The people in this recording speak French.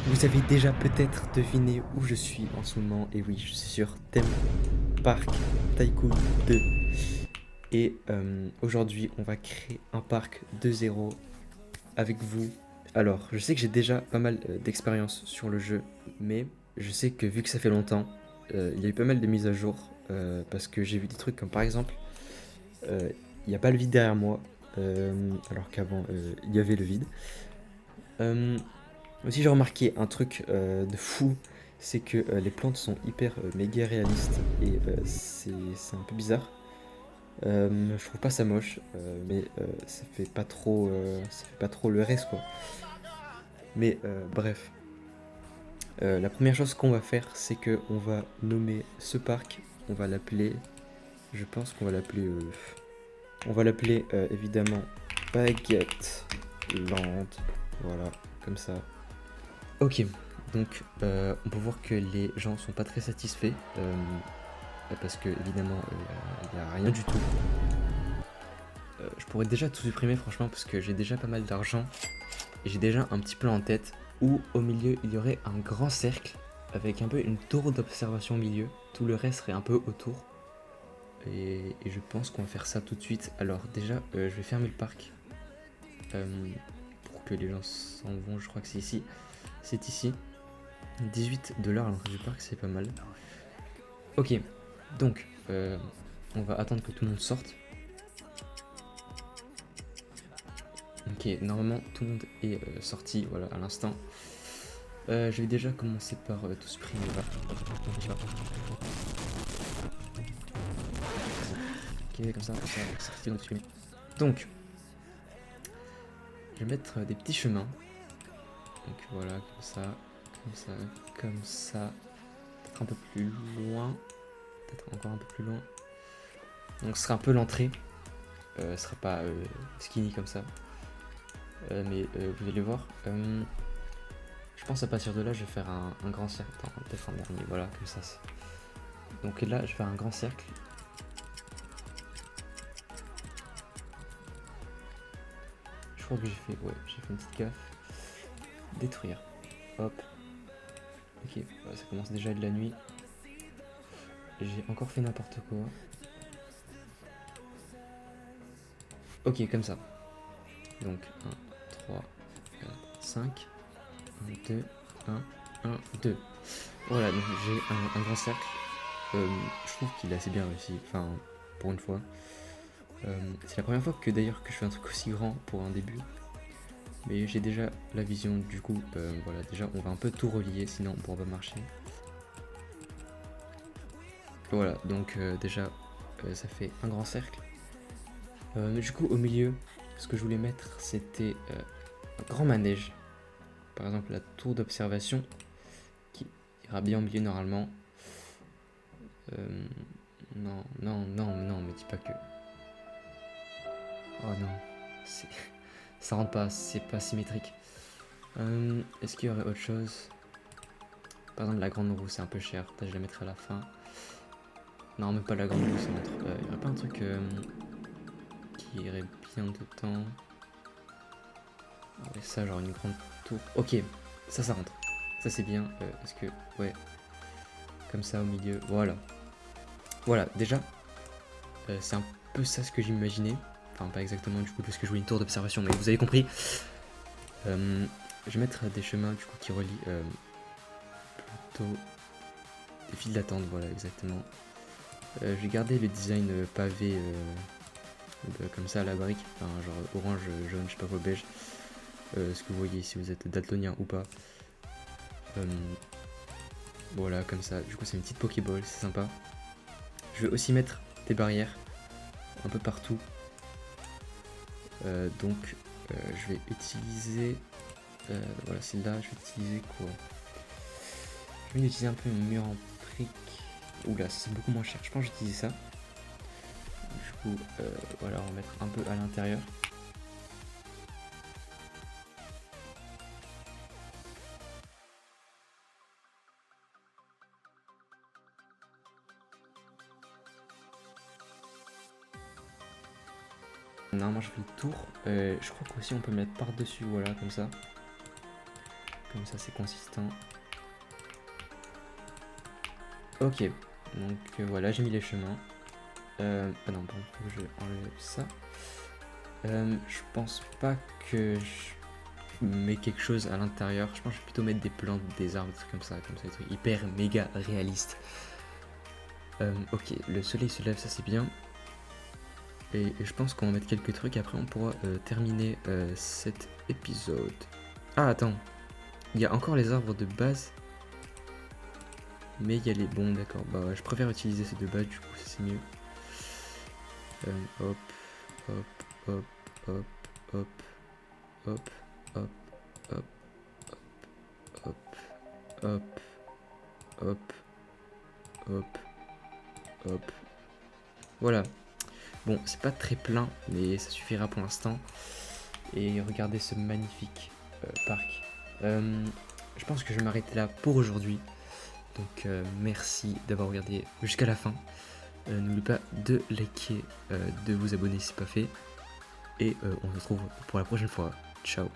Vous avez déjà peut-être deviné où je suis en ce moment, et oui, je suis sur Theme Park Tycoon 2. Et aujourd'hui, on va créer un parc de zéro avec vous. Alors, je sais que j'ai déjà pas mal d'expérience sur le jeu, mais je sais que vu que ça fait longtemps, il y a eu pas mal de mises à jour, parce que j'ai vu des trucs comme par exemple, il n'y a pas le vide derrière moi, alors qu'avant, il y avait le vide. Euh, Aussi, j'ai remarqué un truc de fou, c'est que les plantes sont hyper méga réalistes et c'est un peu bizarre. Je trouve pas ça moche, mais ça fait pas trop le reste quoi. Mais bref, la première chose qu'on va faire, c'est que on va nommer ce parc. On va l'appeler, je pense qu'on on va l'appeler évidemment Baguette Land. Voilà, comme ça. Ok, donc on peut voir que les gens sont pas très satisfaits parce que évidemment il y a rien du tout. Je pourrais déjà tout supprimer franchement parce que j'ai déjà pas mal d'argent et j'ai déjà un petit plan en tête où au milieu il y aurait un grand cercle avec un peu une tour d'observation au milieu. Tout le reste serait un peu autour et je pense qu'on va faire ça tout de suite. Alors déjà je vais fermer le parc pour que les gens s'en vont. Je crois que c'est ici. C'est ici. 18 $ à l'entrée du parc, c'est pas mal. Ok, donc on va attendre que tout le monde sorte. Ok, normalement tout le monde est sorti, voilà, à l'instant. Je vais déjà commencer par tout supprimer. Ok, comme ça, sorti, donc supprimer. Donc, je vais mettre des petits chemins. Donc voilà, comme ça, comme ça, comme ça. Peut-être un peu plus loin. Peut-être encore un peu plus loin. Donc ce sera un peu l'entrée. Ce sera pas skinny comme ça. Mais vous allez voir. Je pense à partir de là, je vais faire un grand cercle. Attends, peut-être un dernier, voilà, comme ça. Donc là, je vais faire un grand cercle. Je crois que j'ai fait une petite gaffe. Détruire. Hop. Ok, ça commence déjà de la nuit. J'ai encore fait n'importe quoi. Ok, comme ça. Donc 1, 3, 4, 5. 1, 2, 1, 1, 2. Voilà, donc j'ai un grand cercle. Je trouve qu'il est assez bien réussi. Enfin, pour une fois. C'est la première fois que d'ailleurs que je fais un truc aussi grand pour un début. Mais j'ai déjà la vision, du coup, voilà, déjà on va un peu tout relier, sinon on pourra pas marcher. Voilà, donc déjà ça fait un grand cercle. Mais du coup au milieu, ce que je voulais mettre c'était un grand manège. Par exemple la tour d'observation qui ira bien au milieu normalement. Non, non, non, non, me dis pas que... Oh non, ça rentre pas, c'est pas symétrique. Est-ce qu'il y aurait autre chose? Par exemple la grande roue c'est un peu cher, je la mettrai à la fin. Non, même pas la grande roue, ça montre. Il y aurait pas un truc qui irait bien dedans. Ouais, ça, genre une grande tour. Ok, ça rentre. Ça, c'est bien. Est-ce que. Ouais. Comme ça au milieu. Voilà. Voilà, déjà, c'est un peu ça ce que j'imaginais. Enfin, pas exactement du coup, parce que je voulais une tour d'observation, mais vous avez compris. Je vais mettre des chemins du coup qui relient plutôt des files d'attente. Voilà, exactement. Je vais garder le design pavé comme ça à la brique. Enfin, genre orange, jaune, je sais pas quoi, beige. Ce que vous voyez si vous êtes daltonien ou pas. Voilà, comme ça. Du coup, c'est une petite Pokéball, c'est sympa. Je vais aussi mettre des barrières un peu partout. Donc, je vais utiliser. Voilà, celle-là, je vais utiliser quoi? Je vais utiliser un peu une mur en brique. Oula, c'est beaucoup moins cher. Je pense que j'utilise ça. Du coup, voilà, on va mettre un peu à l'intérieur. Normalement, je fais le tour. Je crois qu'aussi on peut mettre par-dessus, voilà, comme ça. Comme ça, c'est consistant. Ok, donc voilà, j'ai mis les chemins. Ah non, pardon, faut que je enlève ça. Je pense pas que je mets quelque chose à l'intérieur. Je pense que je vais plutôt mettre des plantes, des arbres, des trucs comme ça, des trucs hyper méga réalistes. Ok, le soleil se lève, ça c'est bien. Et je pense qu'on va mettre quelques trucs, après on pourra terminer cet épisode. Ah attends, il y a encore les arbres de base. Mais il y a les bons, d'accord. Bah ouais, je préfère utiliser ceux de base, du coup c'est mieux. Hop, hop, hop, hop, hop, hop, hop, hop, hop, hop, hop, hop, hop. Voilà. Bon, c'est pas très plein, mais ça suffira pour l'instant. Et regardez ce magnifique parc. Je pense que je vais m'arrêter là pour aujourd'hui. Donc merci d'avoir regardé jusqu'à la fin. N'oubliez pas de liker, de vous abonner si ce n'est pas fait. Et on se retrouve pour la prochaine fois. Ciao.